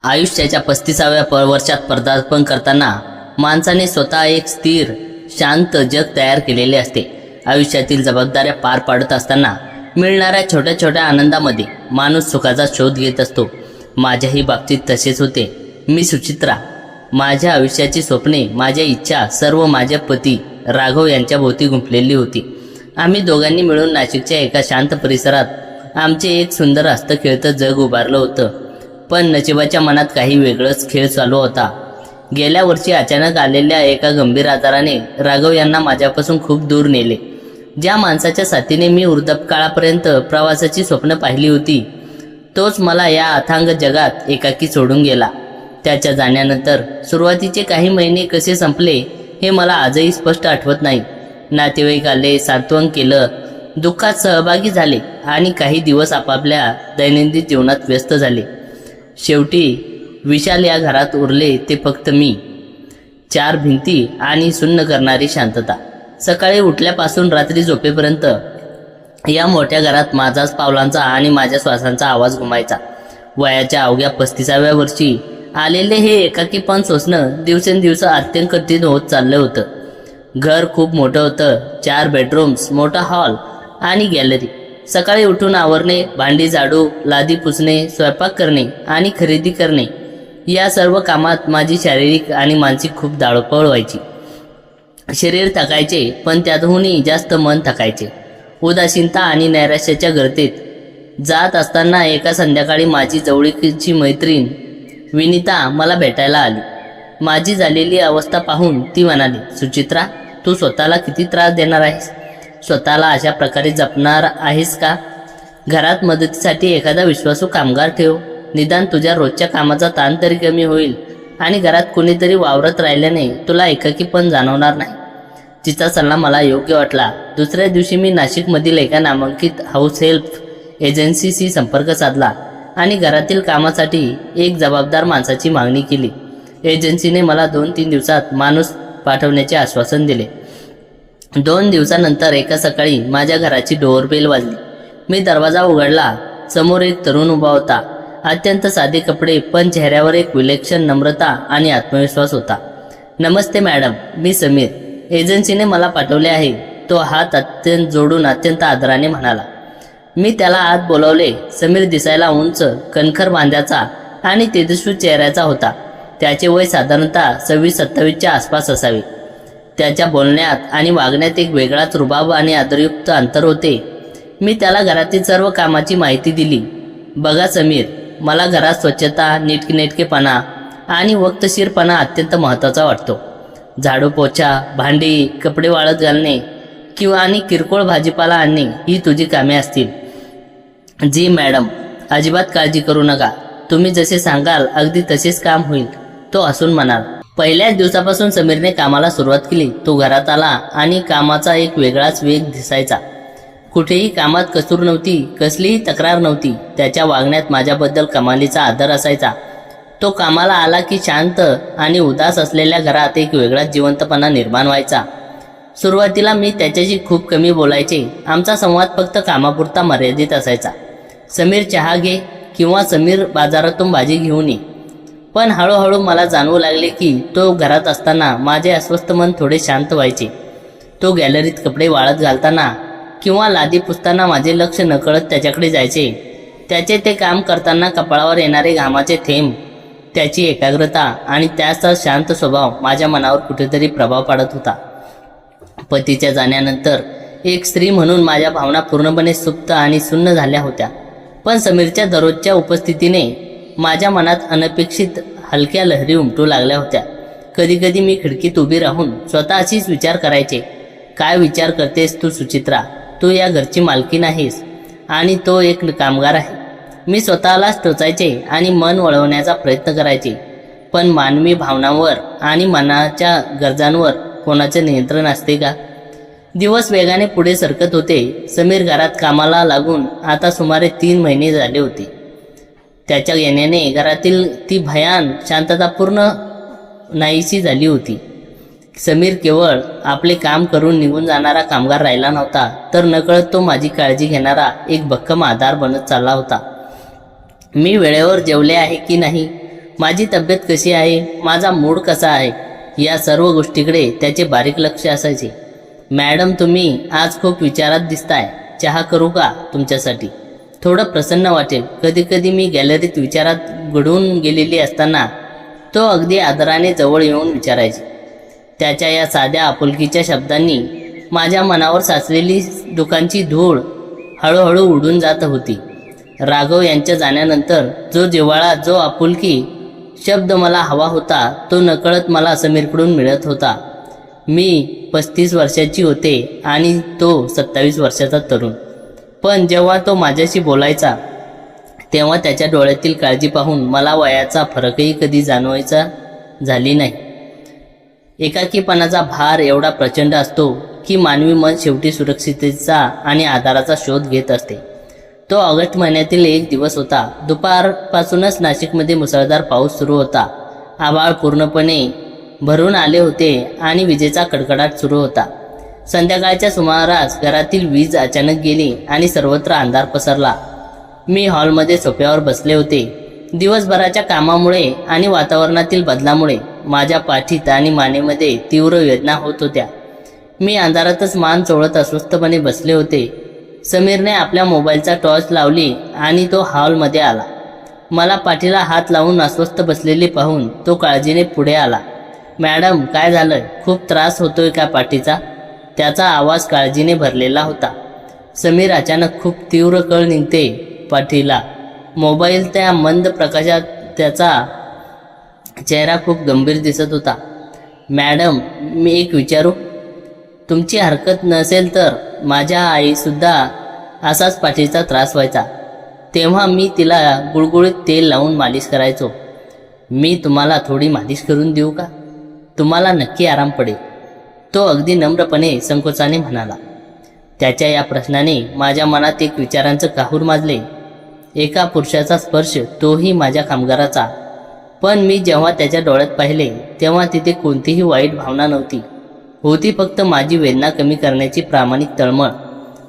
आयुष्याच्या 35व्या वर्षात पदार्पण करताना माणसाने स्वतः एक स्थिर, शांत जग तयार केलेले असते. आयुष्यातील जबाबदाऱ्या पार पाडत असताना मिळणाऱ्या छोट्या छोट्या आनंदामध्ये माणूस सुखाचा शोध घेत असतो. माझ्याही बाबतीत तसेच होते. मी सुचित्रा, माझ्या आयुष्याची स्वप्ने, माझ्या इच्छा सर्व माझ्या पती राघव यांच्या भोवती गुंफलेली होती. आम्ही दोघांनी मिळून नाशिकच्या एका शांत परिसरात आमचे एक सुंदर हस्तखेळतं जग उभारलं होतं. पण नशिबाच्या मनात काही वेगळंच खेळ चालू होता. गेल्या वर्षी अचानक आलेल्या एका गंभीर आजाराने राघव यांना माझ्यापासून खूप दूर नेले. ज्या माणसाच्या साथीने मी वृद्धापकाळापर्यंत प्रवासाची स्वप्न पाहिली होती, तोच मला या अथांग जगात एकाकी सोडून गेला. त्याच्या जाण्यानंतर सुरुवातीचे काही महिने कसे संपले हे मला आजही स्पष्ट आठवत नाही. नातेवाईक आले, सांत्वन केलं, दुःखात सहभागी झाले आणि काही दिवस आपापल्या दैनंदिन जीवनात व्यस्त झाले. शेवटी विशाल या घरात उरले ते फक्त मी, 4 भिंती आणि सुन्न करणारी शांतता. सकाळी उठल्यापासून रात्री झोपेपर्यंत या मोठ्या घरात माझाच पावलांचा आणि माझ्या श्वासांचा आवाज घुमायचा. वयाच्या अवघ्या 35व्या वर्षी आलेले हे एकाकीपण सोसणं दिवसेंदिवस अत्यंत कठीण होत चाललं होतं. घर खूप मोठं होतं. 4 बेडरूम्स, मोठा हॉल आणि गॅलरी. सकाळी उठून आवरणे, भांडी झाडू, लादी पुसणे, स्वयंपाक करणे आणि खरेदी करणे या सर्व कामात माझी शारीरिक आणि मानसिक खूप धावपळ व्हायची. शरीर थकायचे, पण त्यातूनही जास्त मन थकायचे. उदासीनता आणि नैराश्याच्या गर्तेत जात असताना एका संध्याकाळी माझी जवळीकीची मैत्रीण विनिता मला भेटायला आली. माझी झालेली अवस्था पाहून ती म्हणाली, सुचित्रा, तू स्वतःला किती त्रास देणार आहेस? स्वतःला अशा प्रकारे जपणार आहेस का? घरात मदतीसाठी एखादा विश्वासू कामगार ठेव. निदान तुझ्या रोजच्या कामाचा ताण तरी कमी होईल आणि घरात कोणीतरी वावरत राहिल्याने तुला एकाकीपण जाणवणार नाही. तिचा सल्ला मला योग्य वाटला. दुसऱ्या दिवशी मी नाशिकमधील एका नामांकित हाऊस हेल्प एजन्सीशी संपर्क साधला आणि घरातील कामासाठी एक जबाबदार माणसाची मागणी केली. एजन्सीने मला 2-3 दिवसात माणूस पाठवण्याचे आश्वासन दिले. 2 दिवसानंतर एका सकाळी माझ्या घराची डोअरबेल वाजली. मी दरवाजा उघडला. समोर एक तरुण उभा होता. अत्यंत साधे कपडे, पण चेहऱ्यावर एक विलक्षण नम्रता आणि आत्मविश्वास होता. नमस्ते मॅडम, मी समीर. एजन्सीने मला पाठवले आहे, तो हात अत्यंत जोडून अत्यंत आदराने म्हणाला. मी त्याला आत बोलावले. समीर दिसायला उंच, कणखर बांध्याचा आणि तेजस्वी चेहऱ्याचा होता. त्याचे वय साधारणतः 26-27च्या आसपास असावे. त्याच्या बोलण्यात आणि वागण्यात एक वेगळाच रुबाब आणि आदरयुक्त अंतर होते. मी त्याला घरातील सर्व कामाची माहिती दिली. बघा समीर, मला घरात स्वच्छता, नीटनेटकेपणा आणि वक्तशीरपणा अत्यंत महत्त्वाचा वाटतो. झाडू, पोछा, भांडी, कपडे वाळत घालणे आणि किरकोळ भाजीपाला आणणे ही तुझी कामे असतील. जी मॅडम, अजिबात काळजी करू नका. तुम्ही जसे सांगाल अगदी तसेच काम होईल, तो हसून म्हणाला. पहिल्याच दिवसापासून समीरने कामाला सुरुवात केली. तो घरात आला आणि कामाचा एक वेगळाच वेग दिसायचा. कुठेही कामात कसूर नव्हती, कसलीही तक्रार नव्हती. त्याच्या वागण्यात माझ्याबद्दल कमालीचा आदर असायचा. तो कामाला आला की शांत आणि उदास असलेल्या घरात एक वेगळाच जिवंतपणा निर्माण व्हायचा. सुरुवातीला मी त्याच्याशी खूप कमी बोलायचे. आमचा संवाद फक्त कामापुरता मर्यादित असायचा. समीर चहा घे किंवा समीर बाजारातून भाजी घेऊन ये. पण हळूहळू मला जाणवू लागले की तो घरात असताना माझे अस्वस्थ मन थोडे शांत व्हायचे. तो गॅलरीत कपडे वाळत घालताना किंवा लादी पुसताना माझे लक्ष नकळत त्याच्याकडे जायचे. त्याचे ते काम करताना कपाळावर येणारे घामाचे थेंब, त्याची एकाग्रता आणि त्याचा शांत स्वभाव माझ्या मनावर कुठेतरी प्रभाव पाडत होता. पतीच्या जाण्यानंतर एक स्त्री म्हणून माझ्या भावना पूर्णपणे सुप्त आणि शून्य झाल्या होत्या. पण समीरच्या दररोजच्या उपस्थितीने माझ्या मनात अनपेक्षित हलक्या लहरी उमटू लागल्या होत्या. कधीकधी मी खिडकीत उभी राहून स्वतःशीच विचार करायचे, काय विचार करतेस तू सुचित्रा? तू या घरची मालकीण आहेस आणि तो एक कामगार आहे. मी स्वतःलाच टोचायचे आणि मन वळवण्याचा प्रयत्न करायचे. पण मानवी भावनांवर आणि मनाच्या गरजांवर कोणाचे नियंत्रण असते का? दिवस वेगाने पुढे सरकत होते. समीर घरात कामाला लागून आता सुमारे 3 महिने झाले होते. त्याच्या येण्याने घरातील ती भयान शांतता पूर्ण नाहीशी झाली होती. समीर केवळ आपले काम करून निघून जाणारा कामगार राहिला नव्हता, तर नकळत तो माझी काळजी घेणारा एक भक्कम आधार बनत चालला होता. मी वेळेवर जेवले आहे की नाही, माझी तब्येत कशी आहे, माझा मूड कसा आहे, या सर्व गोष्टीकडे त्याचे बारीक लक्ष असायचे. मॅडम, तुम्ही आज खूप विचारात दिसताय. चहा करू का तुमच्यासाठी? थोडं प्रसन्न वाटेल. कधी कधी मी गॅलरीत विचारात बुडून गेलेली असताना तो अगदी आदराने जवळ येऊन विचारायचे. त्याच्या या साध्या आपुलकीच्या शब्दांनी माझ्या मनावर साचलेली दुःखाची धूळ हळूहळू उडून जात होती. राघव यांच्या जाण्यानंतर जो जिव्हाळा, जो आपुलकी शब्द मला हवा होता, तो नकळत मला समीरकडून मिळत होता. मी 35 वर्षाची होते आणि तो 27 वर्षाचा तरुण. पण जेव्हा तो माझ्याशी बोलायचा तेव्हा त्याच्या डोळ्यातील काळजी पाहून मला वयाचा फरकही कधी जाणवायचा झाली नाही. एकाकीपणाचा भार एवढा प्रचंड असतो की मानवी मन शेवटी सुरक्षिततेचा आणि आधाराचा शोध घेत असते. तो ऑगस्ट महिन्यातील एक दिवस होता. दुपारपासूनच नाशिकमध्ये मुसळधार पाऊस सुरू होता. आभाळ पूर्णपणे भरून आले होते आणि विजेचा कडकडाट सुरू होता. संध्याकाळच्या सुमारास घरातील वीज अचानक गेली आणि सर्वत्र अंधार पसरला. मी हॉलमध्ये सोफ्यावर बसले होते. दिवसभराच्या कामामुळे आणि वातावरणातील बदलामुळे माझ्या पाठीत आणि मानेमध्ये तीव्र वेदना होत होत्या. मी अंधारातच मान चोळत अस्वस्थपणे बसले होते. समीरने आपल्या मोबाईलचा टॉर्च लावली आणि तो हॉलमध्ये आला. मला पाठीला हात लावून अस्वस्थ बसलेले पाहून तो काळजीने पुढे आला. मॅडम, काय झालंय? खूप त्रास होतोय का पाठीचा? त्याचा आवाज काळजीने भरलेला होता. समीर अचानक खूप तीव्र कळ निघते पाठीला. मोबाईल त्या मंद प्रकाशात त्याचा चेहरा खूप गंभीर दिसत होता. मॅडम, मी एक विचारू? तुमची हरकत नसेल तर माझ्या आईसुद्धा असाच पाठीचा त्रास व्हायचा. तेव्हा मी तिला गुळगुळीत तेल लावून मालिश करायचो. मी तुम्हाला थोडी मालिश करून देऊ का? तुम्हाला नक्की आराम पडेल, तो अगदी नम्रपणे संकोचाने म्हणाला. त्याच्या या प्रश्नाने माझ्या मनात एक विचारांचं काहूर माजले. एका पुरुषाचा स्पर्श, तोही माझ्या कामगाराचा. पण मी जेव्हा त्याच्या डोळ्यात पाहिले तेव्हा तिथे कोणतीही वाईट भावना नव्हती. होती फक्त माझी वेदना कमी करण्याची प्रामाणिक तळमळ.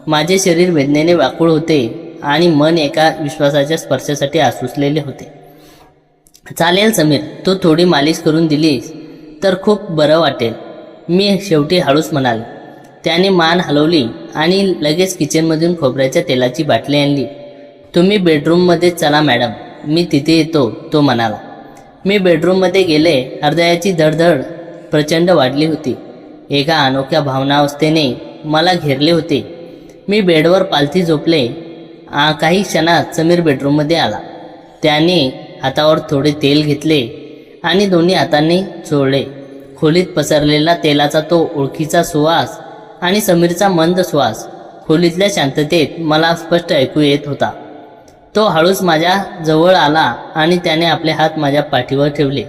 माझे शरीर वेदनेने व्याकुळ होते आणि मन एका विश्वासाच्या स्पर्शासाठी आसुसलेले होते. चालेल समीर, तू थोडी मालिश करून दिलीस तर खूप बरं वाटेल, मी शेवटी हळूच म्हणाले. त्याने मान हलवली आणि लगेच किचनमधून खोबऱ्याच्या तेलाची बाटली आणली. तुम्ही बेडरूममध्ये चला मॅडम, मी तिथे येतो, तो म्हणाला. मी बेडरूममध्ये गेले. हृदयाची धडधड प्रचंड वाढली होती. एका अनोख्या भावनावस्थेने मला घेरले होते. मी बेडवर पालथी झोपले. काही क्षणात समीर बेडरूममध्ये आला. त्याने हातावर थोडे तेल घेतले आणि दोन्ही हातांनी चोळले. खोलीत पसरलेला तेलाचा तो ओळखीचा सुवास आणि समीरचा मंद श्वास खोलीतल्या शांततेत मला स्पष्ट ऐकू येत होता. तो हळूच माझ्या जवळ आला आणि त्याने आपले हात माझ्या पाठीवर ठेवले.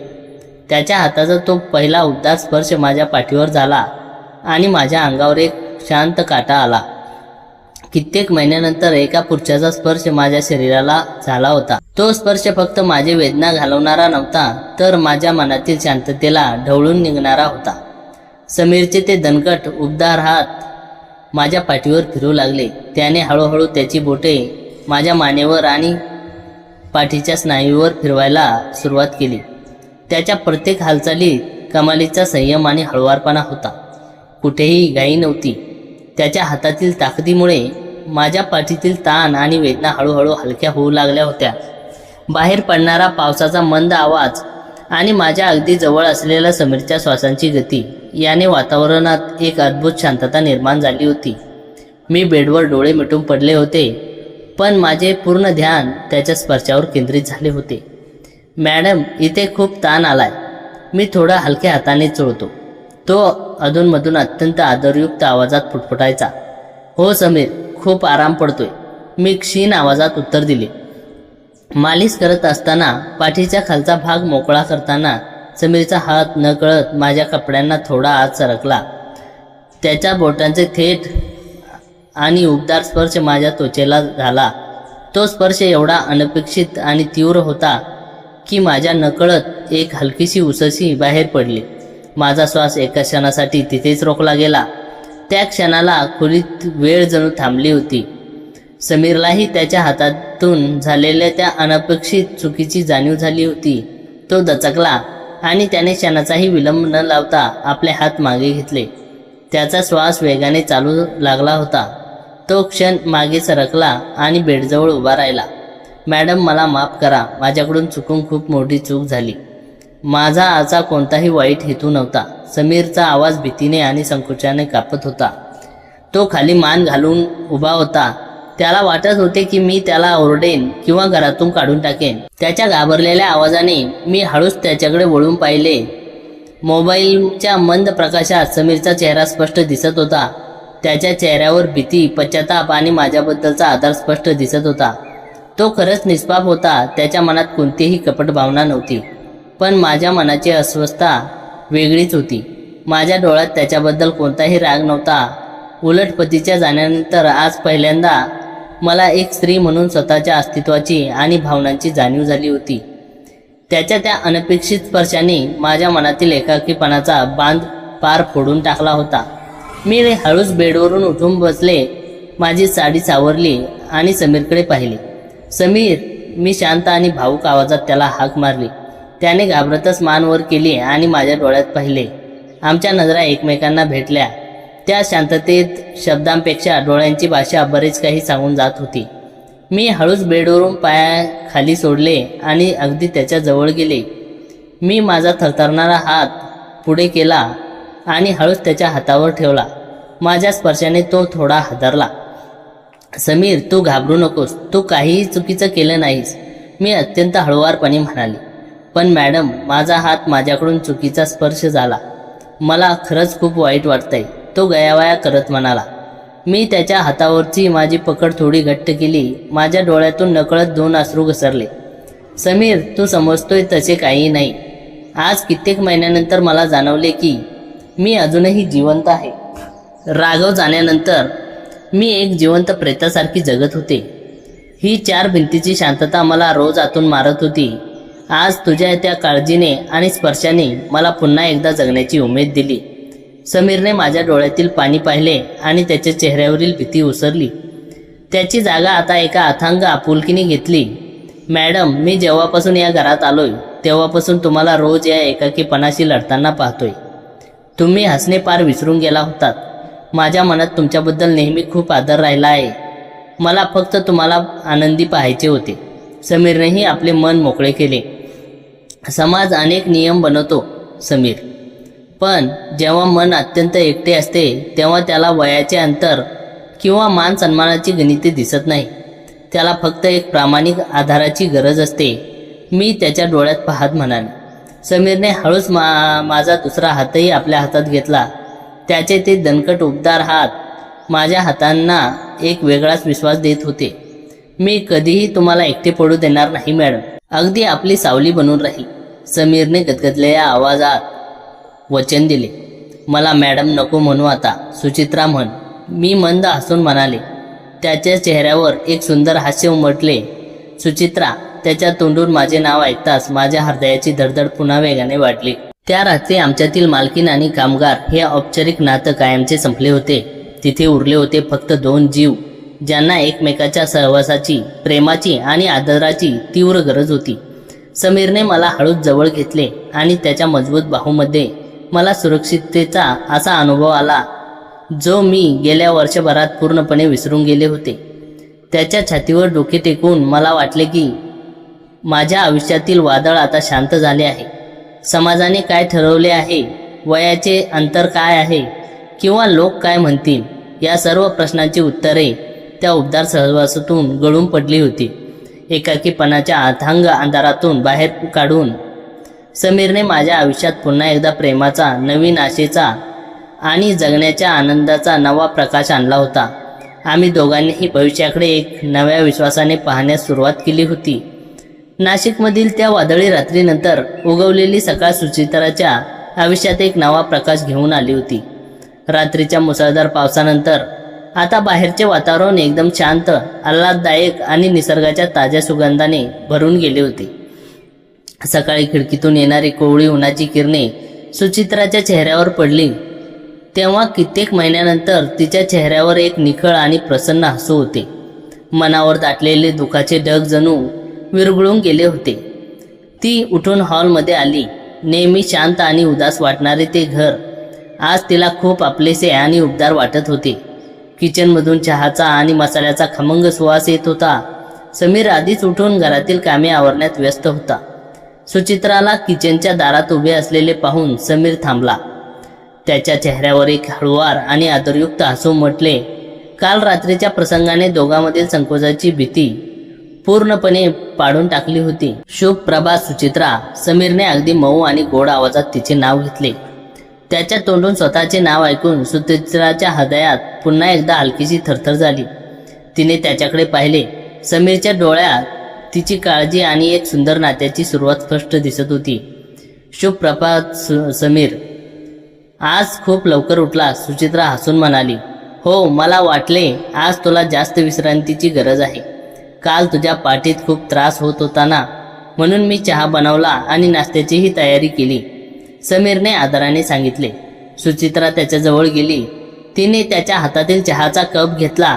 त्याच्या हाताचा तो पहिला उबदार स्पर्श माझ्या पाठीवर झाला आणि माझ्या अंगावर एक शांत काटा आला. कित्येक महिन्यानंतर एका पुरुषाचा स्पर्श माझ्या शरीराला झाला होता. तो स्पर्श फक्त माझी वेदना घालवणारा नव्हता, तर माझ्या मनातील शांततेला ढवळून निघणारा होता. समीरचे ते दणकट उबदार हात माझ्या पाठीवर फिरू लागले. त्याने हळूहळू त्याची बोटे माझ्या मानेवर आणि पाठीच्या स्नायूवर फिरवायला सुरुवात केली. त्याच्या प्रत्येक हालचालीत कमालीचा संयम आणि हळुवारपणा होता. कुठेही घाई नव्हती. त्याच्या हातातील ताकदीमुळे माझ्या पाठीतील ताण आणि वेदना हळूहळू हलक्या होऊ लागल्या होत्या. बाहेर पडणारा पावसाचा मंद आवाज आणि माझ्या अगदी जवळ असलेल्या समीरच्या श्वासांची गती याने वातावरणात एक अद्भुत शांतता निर्माण झाली होती. मी बेडवर डोळे मिटून पडले होते, पण माझे पूर्ण ध्यान त्याच्या स्पर्शावर केंद्रित झाले होते. मॅडम, इथे खूप ताण आलाय, मी थोडा हलक्या हाताने चोळतो, तो अधूनमधून अत्यंत आदरयुक्त आवाजात फुटफुटायचा. हो समीर, खूप आराम पडतोय, मी क्षीण आवाजात उत्तर दिले. मालिश करत असताना पाठीचा खालचा भाग मोकळा करताना समीरचा हात नकळत माझ्या कपड्यांना थोडा आत सरकला. त्याच्या बोटांचे थेट आणि उबदार स्पर्श माझ्या त्वचेला झाला. तो स्पर्श एवढा अनपेक्षित आणि तीव्र होता की माझ्या नकळत एक हलकीशी उसळी बाहेर पडली. माझा श्वास एका क्षणासाठी तिथेच रोखला गेला. त्या क्षणाला खोलीत वेळ जणू थांबली होती. समीरलाही त्याच्या हातातून झालेल्या त्या अनपेक्षित चुकीची जाणीव झाली होती. तो दचकला आणि त्याने क्षणाचाही विलंब न लावता आपले हात मागे घेतले. त्याचा श्वास वेगाने चालू लागला होता. तो क्षण मागे सरकला आणि बेडजवळ उभा राहिला. मॅडम, मला माफ करा. माझ्याकडून चुकून खूप मोठी चूक झाली. माझा आजचा कोणताही वाईट हेतू नव्हता. समीरचा आवाज भीतीने आणि संकोचाने कापत होता. तो खाली मान घालून उभा होता. त्याला वाटत होते की मी त्याला ओरडेन किंवा घरातून काढून टाकेन. त्याच्या घाबरलेल्या आवाजाने मी हळूच त्याच्याकडे वळून पाहिले. मोबाईलच्या मंद प्रकाशात समीरचा चेहरा स्पष्ट दिसत होता. त्याच्या चेहऱ्यावर भीती, पश्चाताप आणि माझ्याबद्दलचा आदर स्पष्ट दिसत होता. तो खरंच निष्पाप होता. त्याच्या मनात कोणतीही कपट भावना नव्हती. पण माझ्या मनाची अस्वस्थता वेगळीच होती. माझ्या डोळ्यात त्याच्याबद्दल कोणताही राग नव्हता. उलट पतीच्या जाण्यानंतर आज पहिल्यांदा मला एक स्त्री म्हणून स्वतःच्या अस्तित्वाची आणि भावनांची जाणीव झाली होती. त्याच्या त्या अनपेक्षित स्पर्शाने माझ्या मनातील एकाकीपणाचा बांध पार फोडून टाकला होता. मी हळूच बेडवरून उठून बसले. माझी साडी सावरली आणि समीरकडे पाहिले. समीर, मी शांत आणि भावूक आवाजात त्याला हाक मारली. त्याने घाबरतच मान वर केली आणि माझ्या डोळ्यात पाहिले. आमच्या नजरा एकमेकांना भेटल्या. त्या शांततेत शब्दांपेक्षा डोळ्यांची भाषा बरेच काही सांगून जात होती. मी हळूच बेडवरून पाया खाली सोडले आणि अगदी त्याच्या जवळ गेले. मी माझा थरथरणारा हात पुढे केला आणि हळूच त्याच्या हातावर ठेवला. माझ्या स्पर्शाने तो थोडा हादरला. समीर, तू घाबरू नकोस. तू काहीही चुकीचं केलं नाहीस, मी अत्यंत हळुवारपणे म्हणाले. पण मॅडम, माझा हात माझ्याकडून चुकीचा स्पर्श झाला. मला खरंच खूप वाईट वाटतंय, तो गयावया करत म्हणाला. मी त्याच्या हातावरची माझी पकड थोडी घट्ट केली. माझ्या डोळ्यातून नकळत 2 अश्रू घसरले. समीर, तू समजतोय तसे काही नाही. आज कित्येक महिन्यानंतर मला जाणवले की मी अजूनही जिवंत आहे. राघव जाण्यानंतर मी एक जिवंत प्रेतासारखी जगत होते. ही 4 भिंतीची शांतता मला रोज आतून मारत होती. आज तुझ्या त्या काळजीने आणि स्पर्शाने मला पुन्हा एकदा जगण्याची उमेद दिली. समीरने माझ्या डोळ्यातील पाणी पाहिले आणि त्याच्या चेहऱ्यावरील भीती उसरली. त्याची जागा आता एका अथांग आपुलकीने घेतली. मॅडम, मी जेव्हापासून या घरात आलोय तेव्हापासून तुम्हाला रोज या एकाकीपणाशी लढताना पाहतोय. तुम्ही हसणे पार विसरून गेला होतात. माझ्या मनात तुमच्याबद्दल नेहमी खूप आदर राहिला आहे. मला फक्त तुम्हाला आनंदी पाहायचे होते. समीरनेही आपले मन मोकळे केले. समाज अनेक नियम बनवतो समीर, पण जेव्हा मन अत्यंत एकटे असते तेव्हा त्याला वयाचे अंतर किंवा मान सन्मानाची गणिते दिसत नाही. त्याला फक्त एक प्रामाणिक आधाराची गरज असते. मी त्याच्या डोळ्यात पाहत म्हणाले. समीरने हळूच माझा दुसरा हातही आपल्या हातात घेतला. त्याचे ते दणकट उबदार हात माझ्या हातांना एक वेगळाच विश्वास देत होते. मी कधीही तुम्हाला एकटे पडू देणार नाही मॅडम. अगदी आपली सावली बनून राहील, समीरने गदगदलेल्या आवाजात वचन दिले. मला मॅडम नको म्हणू आता, सुचित्रा म्हण, मी मंद हसून म्हणाले. त्याच्या चेहऱ्यावर एक सुंदर हास्य उमटले. सुचित्रा. त्याच्या तोंडून माझे नाव ऐकताच माझ्या हृदयाची धडधड पुन्हा वेगाने वाढली. त्या रात्री आमच्यातील मालकीन आणि कामगार हे औपचारिक नातं कायमचे संपले होते. तिथे उरले होते फक्त 2 जीव ज्यांना एकमेकाच्या सहवासाची, प्रेमाची आणि आदराची तीव्र गरज होती. समीरने मला हळूच जवळ घेतले आणि त्याच्या मजबूत बाहूमध्ये मला सुरक्षिततेचा असा अनुभव आला जो मी गेल्या वर्षभरात पूर्णपणे विसरून गेले होते. त्याच्या छातीवर डोके टेकून मला वाटले की माझ्या आयुष्यातील वादळ आता शांत झाले आहे. समाजाने काय ठरवले आहे, वयाचे अंतर काय आहे किंवा लोक काय म्हणतील, या सर्व प्रश्नांची उत्तरे त्या उबदार सहवासातून गळून पडली होती. एकाकीपणाच्या अथांग अंधारातून बाहेर काढून समीरने माझ्या आयुष्यात पुन्हा एकदा प्रेमाचा, नवीन आशेचा आणि जगण्याच्या आनंदाचा नवा प्रकाश आणला होता. आम्ही दोघांनीही भविष्याकडे एक नव्या विश्वासाने पाहण्यास सुरुवात केली होती. नाशिकमधील त्या वादळी रात्रीनंतर उगवलेली सकाळ सुचित्राच्या आयुष्यात एक नवा प्रकाश घेऊन आली होती. रात्रीच्या मुसळधार पावसानंतर आता बाहेरचे वातावरण एकदम शांत, आल्हाददायक आणि निसर्गाच्या ताज्या सुगंधाने भरून गेले होते. सकाळी खिडकीतून येणारी कोवळी उन्हाची किरणे सुचित्राच्या चेहऱ्यावर पडली तेव्हा कित्येक महिन्यानंतर तिच्या चेहऱ्यावर एक निखळ आणि प्रसन्न हसू होते. मनावर दाटलेले दुःखाचे ढग जणू विरघळून गेले होते. ती उठून हॉलमध्ये आली. नेहमी शांत आणि उदास वाटणारे ते घर आज तिला खूप आपलेसे आणि उबदार वाटत होते. किचनमधून चहाचा आणि मसाल्याचा खमंग सुवास येत होता. समीर आधीच उठून घरातील कामे आवरण्यात व्यस्त होता. सुचित्राला किचनच्या दारात उभे असलेले पाहून समीर थांबला. त्याच्या चेहऱ्यावर एक हळुवार आणि आदरयुक्त हसू उमटले. काल रात्रीच्या प्रसंगाने दोघांमधील संकोचाची भीती पूर्णपणे पाडून टाकली होती. शुभ प्रभात सुचित्रा. समीरने अगदी मऊ आणि गोड आवाजात तिचे नाव घेतले. त्याच्या तोंडून स्वतःचे नाव ऐकून सुचित्राच्या हृदयात पुन्हा एकदा हलकीशी थरथर झाली. तिने त्याच्याकडे पाहिले. समीरच्या डोळ्यात तिची काळजी आणि एक सुंदर नात्याची सुरुवात स्पष्ट दिसत होती. शुभ प्रभात समीर. आज खूप लवकर उठला. सुचित्रा हसून म्हणाली. हो, मला वाटले आज तुला जास्त विश्रांतीची गरज आहे. काल तुझ्या पाठीत खूप त्रास होत होता ना, म्हणून मी चहा बनवला आणि नाश्त्याचीही तयारी केली, समीरने आदराने सांगितले. सुचित्रा त्याच्याजवळ गेली. तिने त्याच्या हातातील चहाचा कप घेतला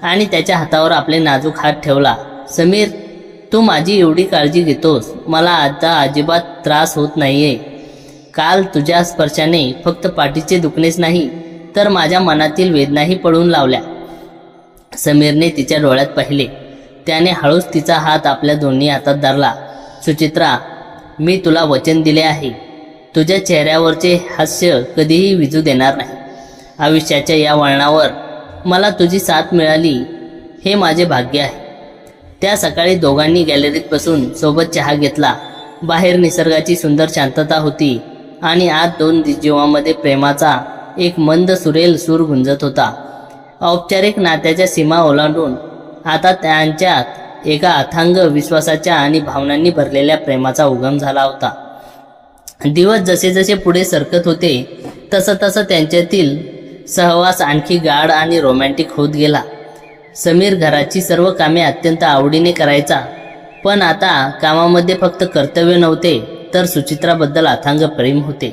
आणि त्याच्या हातावर आपले नाजूक हात ठेवला. समीर, तू माझी एवढी काळजी घेतोस. मला आता अजिबात त्रास होत नाहीये. काल तुझ्या स्पर्शाने फक्त पाठीचे दुखणेच नाही तर माझ्या मनातील वेदनाही पळून लावल्या. समीरने तिच्या डोळ्यात पाहिले. त्याने हळूच तिचा हात आपल्या दोन्ही हातात धरला. सुचित्रा, मी तुला वचन दिले आहे. तुझ्या चेहऱ्यावरचे हास्य कधीही विझू देणार नाही. आयुष्याच्या या वळणावर मला तुझी साथ मिळाली हे माझे भाग्य आहे. त्या सकाळी दोघांनी गॅलरीत बसून सोबत चहा घेतला. बाहेर निसर्गाची सुंदर शांतता होती आणि आत दोन जीवांमध्ये प्रेमाचा एक मंद सुरेल सूर गुंजत होता. औपचारिक नात्याच्या सीमा ओलांडून आता त्यांच्यात एका अथांग विश्वासाच्या आणि भावनांनी भरलेल्या प्रेमाचा उगम झाला होता. दिवस जसे जसे पुढे सरकत होते तसं तसं त्यांच्यातील सहवास आणखी गाढ आणि रोमॅन्टिक होत गेला. समीर घराची सर्व कामे अत्यंत आवडीने करायचा, पण आता कामामध्ये फक्त कर्तव्य नव्हते तर सुचित्राबद्दल अथांग प्रेम होते.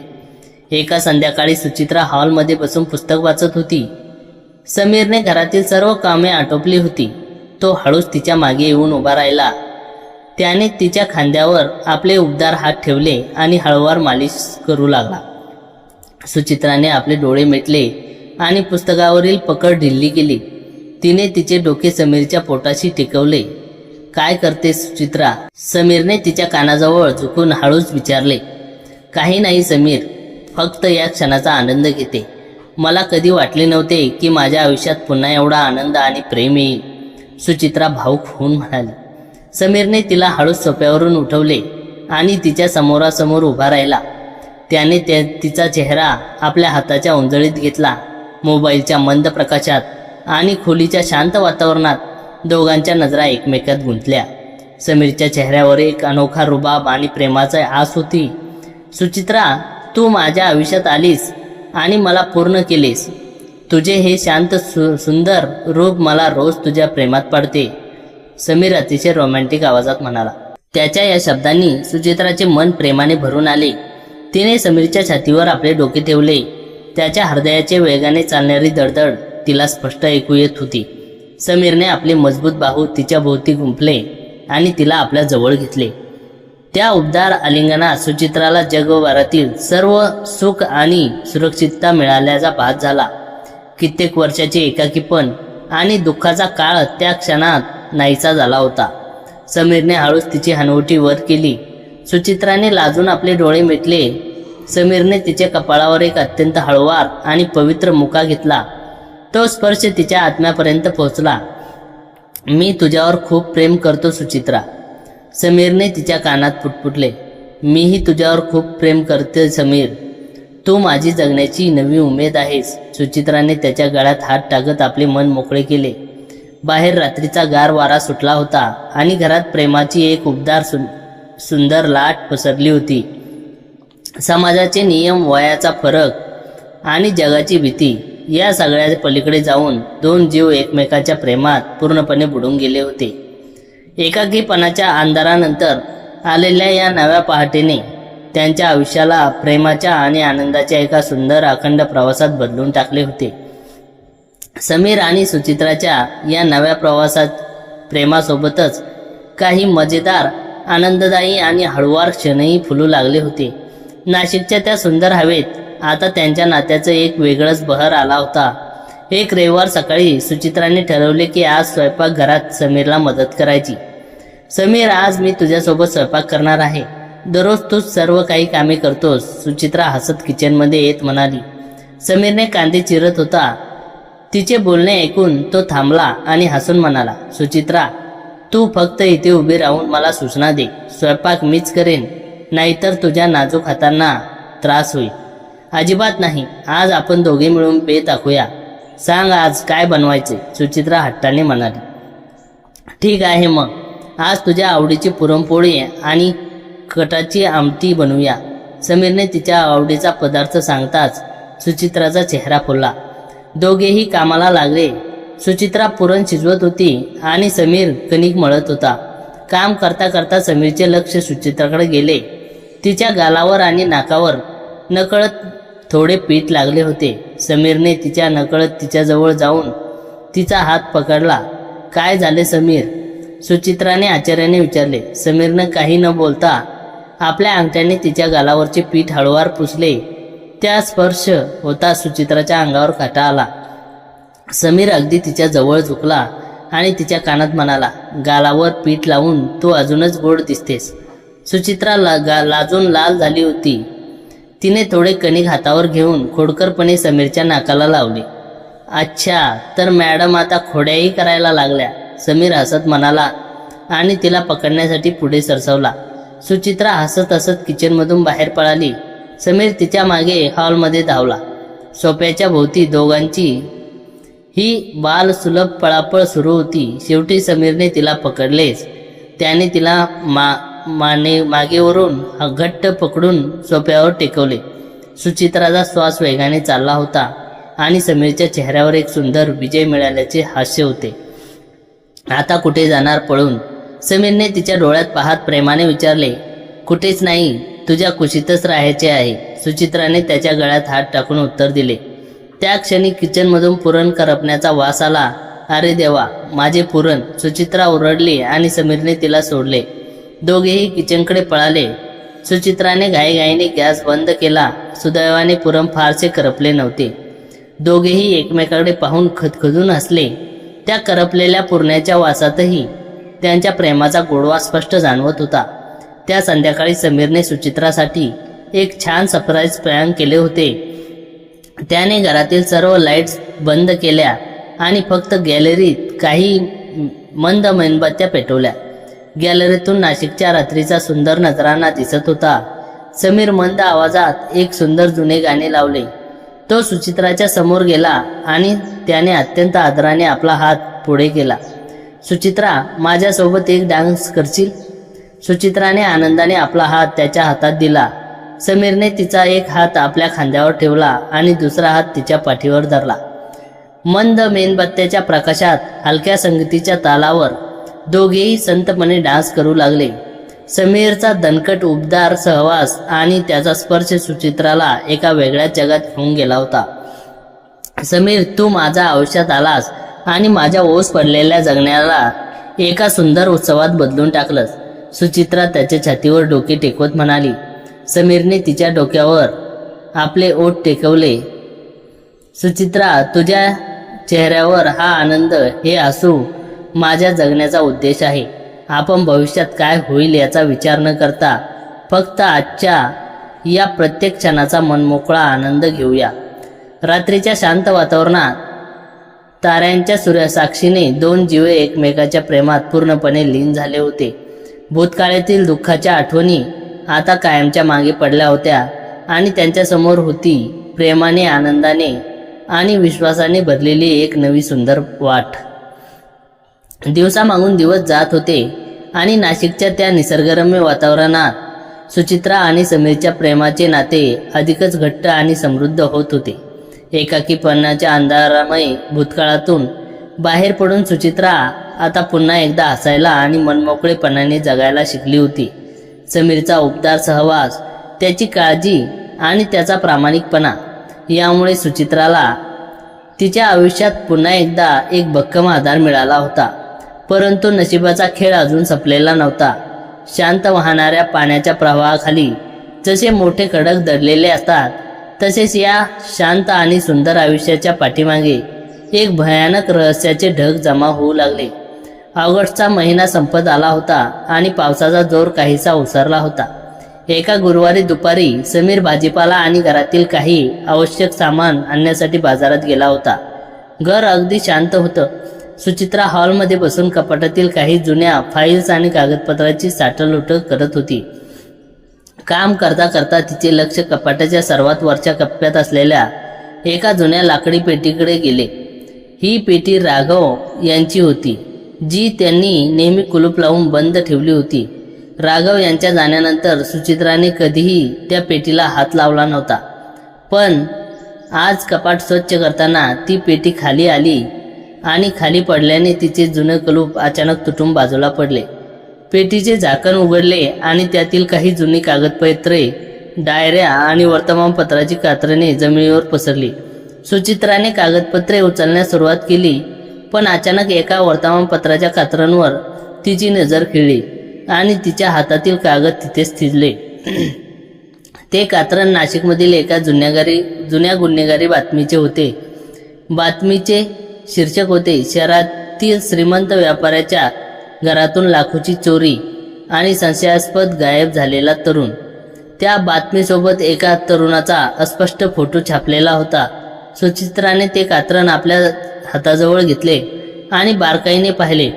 एका संध्याकाळी सुचित्रा हॉलमध्ये बसून पुस्तक वाचत होती. समीरने घरातील सर्व कामे आटोपली होती. तो हळूच तिच्या मागे येऊन उभा राहिला. त्याने तिच्या खांद्यावर आपले उबदार हात ठेवले आणि हळूवार मालिश करू लागला. सुचित्राने आपले डोळे मिटले आणि पुस्तकावरील पकड ढिल्ली केली. तिने तिचे डोके समीरच्या पोटाशी टेकवले. काय करते सुचित्रा? समीरने तिच्या कानाजवळ झुकून हळूच विचारले. काही नाही समीर, फक्त या क्षणाचा आनंद घेते. मला कधी वाटले नव्हते की माझ्या आयुष्यात पुन्हा एवढा आनंद आणि प्रेम येईल, सुचित्रा भावूक होऊन म्हणाली. समीरने तिला हळूच सोफ्यावरून उठवले आणि तिच्या समोरासमोर उभा राहिला. त्याने तिचा चेहरा आपल्या हाताच्या उंजळीत घेतला. मोबाईलच्या मंद प्रकाशात आणि खोलीच्या शांत वातावरणात दोघांच्या नजरा एकमेकात गुंतल्या. समीरच्या चेहऱ्यावर एक अनोखा रुबाब आणि प्रेमाचा आस होती. सुचित्रा, तू माझ्या आयुष्यात आलीस आणि मला पूर्ण केलेस. तुझे हे शांत सुंदर रूप मला रोज तुझ्या प्रेमात पडते, समीर अतिशय रोमॅन्टिक आवाजात म्हणाला. त्याच्या या शब्दांनी सुचित्राचे मन प्रेमाने भरून आले. तिने समीरच्या छातीवर आपले डोके ठेवले. त्याच्या हृदयाचे वेगाने चालणारी धडधड तिला स्पष्ट ऐकू येत होती. समीरने आपले मजबूत बाहू तिच्या भोवती गुंफले आणि तिला आपल्या जवळ घेतले. त्या उबदार आलिंगनात सुचित्राला जगभरातील सर्व सुख आणि सुरक्षितता मिळाल्याचा भास झाला. कित्येक वर्षाचे एकाकीपण आणि दुःखाचा काळ त्या क्षणात नाहीसा झाला होता. समीरने हळूच तिची हनवटी वर केली. सुचित्राने लाजून आपले डोळे मिटले. समीरने तिच्या कपाळावर एक अत्यंत हळुवार आणि पवित्र मुका घेतला. तो स्पर्श तिच्या आत्म्यापर्यंत पोहोचला. मी तुझ्यावर खूप प्रेम करतो सुचित्रा, समीरने तिच्या कानात पुटपुटले. मीही तुझ्यावर खूप प्रेम करते समीर, तू माझी जगण्याची नवी उमेद आहेस. सुचित्राने त्याच्या गळ्यात हात टाकत आपले मन मोकळे केले. बाहेर रात्रीचा गार वारा सुटला होता आणि घरात प्रेमाची एक उबदार सुंदर लाट पसरली होती. समाजाचे नियम, वयाचा फरक आणि जगाची भीती या सगळ्या पलीकडे जाऊन दोन जीव एकमेकाच्या प्रेमात पूर्णपणे बुडून गेले होते. एकाकीपणाच्या अंधारानंतर आलेल्या या नव्या पहाटेने त्यांच्या आयुष्याला प्रेमाच्या आणि आनंदाच्या एका सुंदर अखंड प्रवासात बदलून टाकले होते. समीर आणि सुचित्राच्या या नव्या प्रवासात प्रेमासोबतच काही मजेदार आनंददायी आणि हळुवार क्षणही फुलू लागले होते. नाशिकच्या त्या सुंदर हवेत आता त्यांच्या नात्याचं एक वेगळंच बहर आला होता. एक रविवार सकाळी सुचित्राने ठरवले की आज स्वयंपाकघरात समीरला मदत करायची. समीर, आज मी तुझ्यासोबत स्वयंपाक करणार आहे. दररोज तूच सर्व काही कामे करतोस, सुचित्रा हसत किचनमध्ये येत म्हणाली. समीरने कांदे चिरत होता. तिचे बोलणे ऐकून तो थांबला आणि हसून म्हणाला, सुचित्रा, तू फक्त इथे उभी राहून मला सूचना दे. स्वयंपाक मीच करेन, नाहीतर तुझ्या नाजूक हातांना त्रास होईल. अजिबात नाही, आज आपण दोघे मिळून बेत आखूया. सांग आज काय बनवायचे, सुचित्रा हट्टाने म्हणाली. ठीक आहे मग, आज तुझ्या आवडीची पुरणपोळी आणि कटाची आमटी बनवूया. समीरने तिच्या आवडीचा पदार्थ सांगताच सुचित्राचा चेहरा फुलला. दोघेही कामाला लागले. सुचित्रा पुरण शिजवत होती आणि समीर कणिक मळत होता. काम करता करता समीरचे लक्ष सुचित्राकडे गेले. तिच्या गालावर आणि नाकावर नकळत थोडे पीठ लागले होते. समीरने तिच्या नकळत तिच्याजवळ जाऊन तिचा हात पकडला. काय झाले समीर, सुचित्राने आश्चर्याने विचारले. समीरने काही न बोलता आपल्या अंगठ्याने तिच्या गालावरचे पीठ हळूवार पुसले. त्या स्पर्श होता सुचित्राच्या अंगावर काटा आला. समीर अगदी तिच्या जवळ झुकला आणि तिच्या कानात म्हणाला, गालावर पीठ लावून तू अजूनच गोड दिसतेस. सुचित्रा लाजून लाल झाली होती. तिने थोडे कणिक हातावर घेऊन खोडकरपणे समीरच्या नाकाला लावले. अच्छा, तर मॅडम आता खोड्याही करायला लागल्या, समीर हसत म्हणाला आणि तिला पकडण्यासाठी पुढे सरसावला. सुचित्रा हसत हसत किचनमधून बाहेर पळाली. समीर तिच्या मागे हॉलमध्ये धावला. सोप्याच्या भोवती दोघांची ही बालसुलभ पळापळ सुरू होती. शेवटी समीरने तिला पकडलेच. त्याने तिला मागेवरून घट्ट पकडून सोप्यावर टेकवले. सुचित्राचा श्वास वेगाने चालला होता आणि समीरच्या चेहऱ्यावर एक सुंदर विजय मिळाल्याचे हास्य होते. आता कुठे जाणार पळून, समीरने तिच्या डोळ्यात पाहत प्रेमाने विचारले. कुठेच नाही, तुझ्या कुशीतच राहायचे आहे, सुचित्राने त्याच्या गळ्यात हात टाकून उत्तर दिले. त्या क्षणी किचनमधून पुरण करपण्याचा वास आला. अरे देवा, माझे पुरण, सुचित्रा ओरडली आणि समीरने तिला सोडले. दोघेही किचनकडे पळाले. सुचित्राने घाईघाईने गॅस बंद केला. सुदैवाने पुरण फारसे करपले नव्हते. दोघेही एकमेकाकडे पाहून खदखदून हसले. त्या करपलेल्या पुरण्याच्या वासातही त्यांच्या प्रेमाचा गोडवा स्पष्ट जाणवत होता. त्या संध्याकाळी समीरने सुचित्रासाठी एक छान सरप्राईज प्लॅन केले होते. त्याने घरातील सर्व लाईट्स बंद केल्या आणि फक्त गॅलरीत काही मंद मेणबत्त्या पेटवल्या. गॅलरीतून नाशिकच्या रात्रीचा सुंदर नजारा दिसत होता. समीर मंद आवाजात एक सुंदर जुने गाणे लावले. तो सुचित्राच्या समोर गेला आणि त्याने अत्यंत आदराने आपला हात पुढे केला. सुचित्रा, माझ्यासोबत एक डान्स करशील? सुचित्राने आनंदाने आपला हात त्याच्या हातात दिला. समीरने तिचा एक हात आपल्या खांद्यावर ठेवला आणि दुसरा हात तिच्या पाठीवर धरला. मंद मेणबत्त्याच्या प्रकाशात हलक्या संगीताच्या तालावर दोघेही संतपणे डान्स करू लागले. समीरचा दणकट उबदार सहवास आणि त्याचा स्पर्श सुचित्राला एका वेगळ्याच जगात घेऊन गेला होता. समीर, तू माझ्या आयुष्यात आलास आणि माझ्या ओस पडलेल्या जगण्याला एका सुंदर उत्सवात बदलून टाकलंस, सुचित्रा त्याच्या छातीवर डोके टेकवत म्हणाली. समीरने तिच्या डोक्यावर आपले ओठ टेकवले. सुचित्रा, तुझ्या चेहऱ्यावर हा आनंद, हे हसू माझ्या जगण्याचा उद्देश आहे. आपण भविष्यात काय होईल याचा विचार न करता फक्त आजच्या या प्रत्येक क्षणाचा मनमोकळा आनंद घेऊया. रात्रीच्या शांत वातावरणात ताऱ्यांच्या सूर्यसाक्षीने दोन जीवे एकमेकाच्या प्रेमात पूर्णपणे लीन झाले होते. भूतकाळातील दुःखाच्या आठवणी आता कायमच्या मागे पडल्या होत्या आणि त्यांच्यासमोर होती प्रेमाने, आनंदाने आणि विश्वासाने भरलेली एक नवी सुंदर वाट. दिवसामागून दिवस जात होते आणि नाशिकच्या त्या निसर्गरम्य वातावरणात सुचित्रा आणि समीरच्या प्रेमाचे नाते अधिकच घट्ट आणि समृद्ध होत होते. एकाकीपणाच्या अंधारामय भूतकाळातून बाहेर पडून सुचित्रा आता पुन्हा एकदा हसायला आणि मनमोकळेपणाने जगायला शिकली होती. समीरचा उबदार सहवास, त्याची काळजी आणि त्याचा प्रामाणिकपणा यामुळे सुचित्राला तिच्या आयुष्यात पुन्हा एकदा एक भक्कम आधार मिळाला होता. परंतु नशिबाचा खेळ अजून संपलेला नव्हता. शांत वाहणाऱ्या पाण्याच्या प्रवाहाखाली जसे मोठे खडक दडलेले असतात, तसेच या शांत आणि सुंदर आयुष्याच्या पाठीमागे एक भयानक रहस्याचे ढग जमा होऊ लागले. ऑगस्टचा महिना संपत आला होता आणि पावसाचा जोर काहीसा ओसरला होता. एका गुरुवारी दुपारी समीर भाजीपाला आणि घरातील काही आवश्यक सामान आणण्यासाठी बाजारात गेला होता. घर अगदी शांत होतं. सुचित्रा हॉलमध्ये बसून कपाटातील काही जुन्या फाईल्स आणि कागदपत्राची साठवणूक करत होती. काम करता करता तिचे लक्ष कपाटाच्या सर्वात वरच्या कप्प्यात असलेल्या एका जुन्या लाकडी पेटीकडे गेले. ही पेटी राघव यांची होती, जी त्यांनी नेहमी कुलूप लावून बंद ठेवली होती. राघव यांच्या जाण्यानंतर सुचित्राने कधीही त्या पेटीला हात लावला नव्हता. पण आज कपाट स्वच्छ करताना ती पेटी खाली आली आणि खाली पडल्याने तिचे जुने कुलूप अचानक तुटून बाजूला पडले. पेटीचे झाकण उघडले आणि त्यातील काही जुनी कागदपत्रे, डायऱ्या आणि वर्तमानपत्राची कात्रणे जमिनीवर पसरली. सुचित्राने कागदपत्रे उचलण्यास सुरुवात केली, पण अचानक एका वर्तमानपत्राच्या कात्रणावर तिची नजर खिळली आणि तिच्या हातातील कागद तिथेच थिजले. ते कात्रण नाशिकमधील एका जुन्या गुन्हेगारी बातमीचे होते. बातमीचे शीर्षक होते, शहरातील श्रीमंत व्यापाऱ्याच्या घरातून लाखोची चोरी आणि संशयास्पद गायब झालेला तरुण. त्या बातमीसोबत एका तरुणाचा अस्पष्ट फोटो छापलेला होता. सुचित्राने ते कात्रण आपल्या हाताजवळ घेतले आणि बारकाईने पाहिले.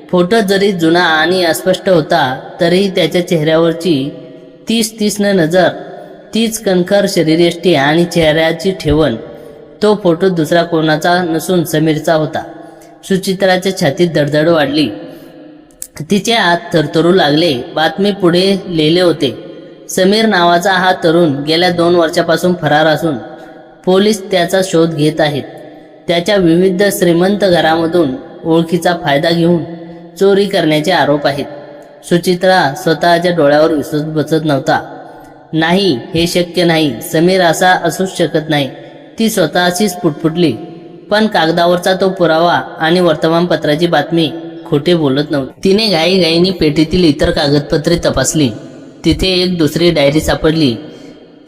फोटो जरी जुना आणि अस्पष्ट होता, तरीही त्याच्या चेहऱ्यावरची तीच नजर, तीच कणखर शरीरयष्टी आणि चेहऱ्याची ठेवण. तो फोटो दुसरा कोणाचा नसून समीरचा होता. सुचित्राच्या छातीत धडधड वाढली. तिचे हात थरथरू लागले. बातमी पुढे लिहिले होते, समीर नावाचा हा तरुण गेल्या 2 वर्षापासून फरार असून पोलीस त्याचा शोध घेत आहेत. त्याच्या विविध श्रीमंत घरामधून ओळखीचा फायदा घेऊन चोरी करण्याचे आरोप आहेत. सुचित्रा स्वतःच्या डोळ्यावर विश्वास बसत नव्हता. नाही, हे शक्य नाही. समीर असा असूच शकत नाही. ती स्वतःशीच पुटपुटली. पण कागदावरचा तो पुरावा आणि वर्तमानपत्राची बातमी खोटे बोलत नव्हती. तिने घाईघाईने पेटीतील इतर कागदपत्रे तपासली. तिथे एक दुसरी डायरी सापडली.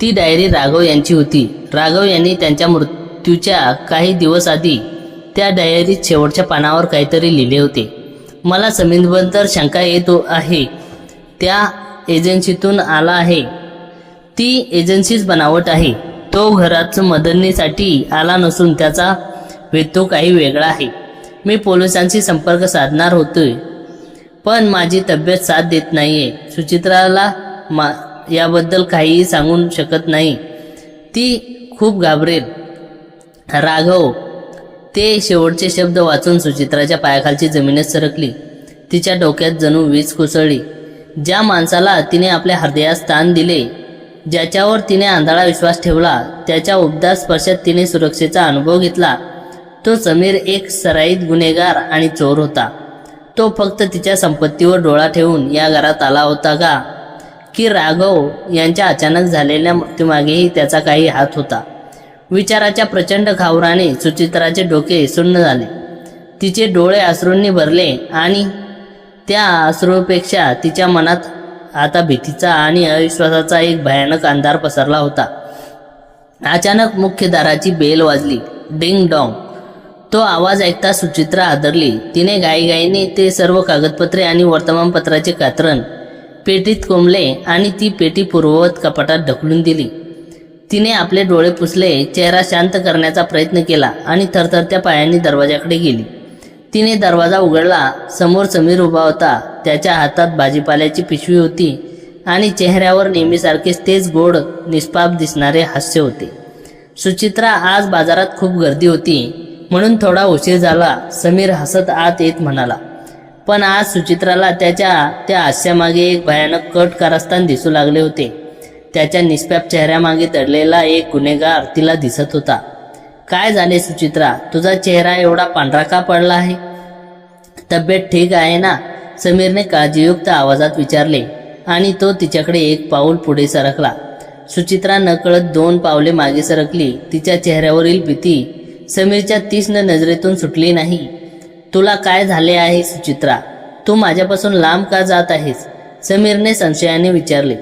ती डायरी राघव यांची होती. राघव यांनी त्यांच्या मृत्यूच्या काही दिवस आधी त्या डायरीत शेवटच्या पानावर काहीतरी लिहिले होते. मला समीरबद्दल शंका येत आहे. त्या एजन्सीतून आला आहे. ती एजन्सीच बनावट आहे. तो घराच मदतीसाठी आला नसून त्याचा हेतू काही वेगळा आहे. मी पोलिसांशी संपर्क साधणार होतोय, पण माझी तब्येत साथ देत नाहीये. सुचित्राला याबद्दल काहीही सांगू शकत नाही. ती खूप घाबरेल. राघव. ते शेवटचे शब्द वाचून सुचित्राच्या पायाखालची जमीनच सरकली. तिच्या डोक्यात जणू वीज कोसळली. ज्या माणसाला तिने आपल्या हृदयात स्थान दिले, ज्याच्यावर तिने आंधळा विश्वास ठेवला, त्याच्या उबदार स्पर्शात तिने सुरक्षेचा अनुभव घेतला, तो समीर एक सराईत गुन्हेगार आणि चोर होता. तो फक्त तिच्या संपत्तीवर डोळा ठेवून या घरात आला होता का, की राघव यांच्या अचानक झालेल्या मृत्यूमागेही त्याचा काही हात होता? विचाराच्या प्रचंड खावराने सुचित्राचे डोके सुन्न झाले. तिचे डोळे अश्रूंनी भरले आणि त्या अश्रूपेक्षा तिच्या मनात आता भीतीचा आणि अविश्वासाचा एक भयानक अंधार पसरला होता. अचानक मुख्य दाराची बेल वाजली. Ding dong. तो आवाज ऐकता सुचित्रा हादरली. तिने घाईघाईने ते सर्व कागदपत्रे आणि वर्तमानपत्राचे कात्रण पेटीत कोंबले आणि ती पेटी पूर्ववत कपाटात ढकलून दिली. तिने आपले डोळे पुसले, चेहरा शांत करण्याचा प्रयत्न केला आणि थरथरत्या पायांनी दरवाजाकडे गेली. तिने दरवाजा उघडला. समोर समीर उभा होता. त्याच्या हातात भाजीपाल्याची पिशवी होती आणि चेहऱ्यावर नेहमीसारखेच तेच गोड, निष्पाप दिसणारे हास्य होते. सुचित्रा, आज बाजारात खूप गर्दी होती म्हणून थोडा उशीर झाला, समीर हसत आत येत म्हणाला. पण आज सुचित्राला त्याच्या त्या हास्यामागे एक भयानक कट कारस्थान दिसू लागले होते. त्याच्या निष्पाप चेहऱ्यामागे दडलेला एक गुन्हेगार तिला दिसत होता. काय झाले सुचित्रा, तुझा चेहरा एवढा पांढरा का पडला आहे? तब्येत ठीक आहे ना? समीरने काळजीयुक्त आवाजात विचारले आणि तो तिच्याकडे एक पाऊल पुढे सरकला. सुचित्रा नकळत 2 पावले मागे सरकली. तिच्या चेहऱ्यावरील भीती समीरच्या तीक्ष्ण नजरेतून सुटली नाही. तुला काय झाले आहे सुचित्रा? तू माझ्यापासून लांब का जात आहेस? समीरने संशयाने विचारले.